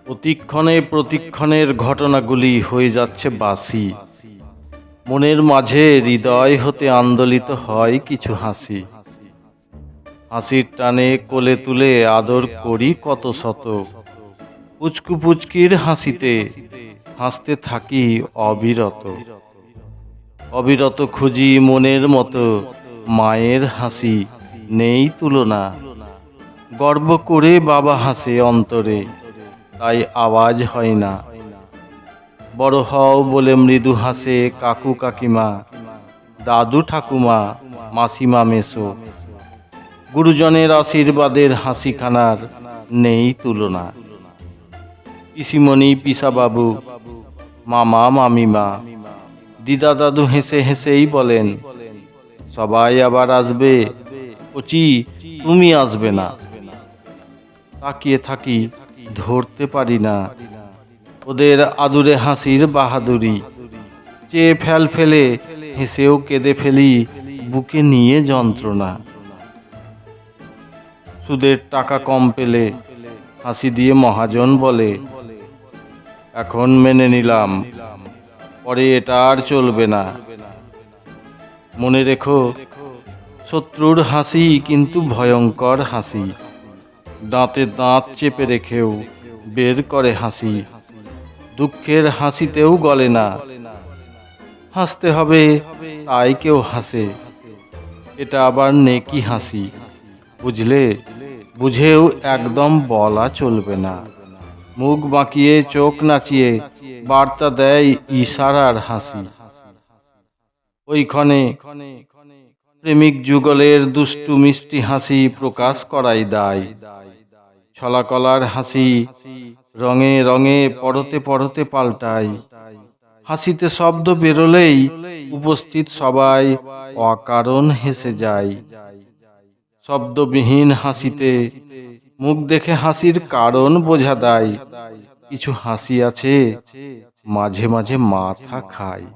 অতিক্ষণে প্রতিক্ষণের ঘটনাগুলি হয়ে যাচ্ছে বাসি। মনের মাঝে হৃদয় হতে আন্দোলিত হয় কিছু হাসি। হাসির টানে কোলে তুলে আদর করি কত শত। পুচকু পুচকির হাসিতে হাসতে থাকি অবিরত। অবিরত খুঁজি মনের মতো মায়ের হাসি, নেই তুলনা। গর্ব করে বাবা হাসে অন্তরে, তাই আওয়াজ হয় না। বড় হও বলে মৃদু হাসে কাকু কাকিমা, দাদু ঠাকুমা, মাসিমা মেসো। গুরুজনের আশীর্বাদের হাসিখানার নেই তুলনা। পিসিমণি পিসাবাবু, মামা মামিমা, দিদা দাদু হেসে হেসেই বলেন, সবাই আবার আসবে, কচি তুমি আসবে না। তাকিয়ে থাকি, ধরতে পারি না ওদের আদুরে হাসির বাহাদুরি। চেয়ে ফেল ফেলে হেসেও কেঁদে ফেলি বুকে নিয়ে যন্ত্রণা। সুদের টাকা কম পেলে হাসি দিয়ে মহাজন বলে, এখন মেনে নিলাম, পরে এটা আর চলবে না। মনে রেখো, শত্রুর হাসি কিন্তু ভয়ঙ্কর হাসি। দাঁতে দাঁত চেপে রেখেও বের করে হাসি। দুঃখের হাসিতেও গলে না। হাসতে হবে তাই কেউ হাসে, এটা আবার নেকি হাসি। বুঝলে, বুঝেও একদম বলা চলবে না। মুখ বাঁকিয়ে চোখ নাচিয়ে বার্তা দেয় ইশারার হাসি। ওইখানে প্রেমিক যুগলের দুষ্টু মিষ্টি হাসি প্রকাশ করাই দায়। ছলাকলার হাসি রঙে রঙে পরতে পরতে পাল্টায়। হাসিতে শব্দ বেরোলেই উপস্থিত সবাই অকারণ হেসে যায়। শব্দবিহীন হাসিতে মুখ দেখে হাসির কারণ বোঝা দেয়। কিছু হাসি আছে মাঝে মাঝে মাথা খায়।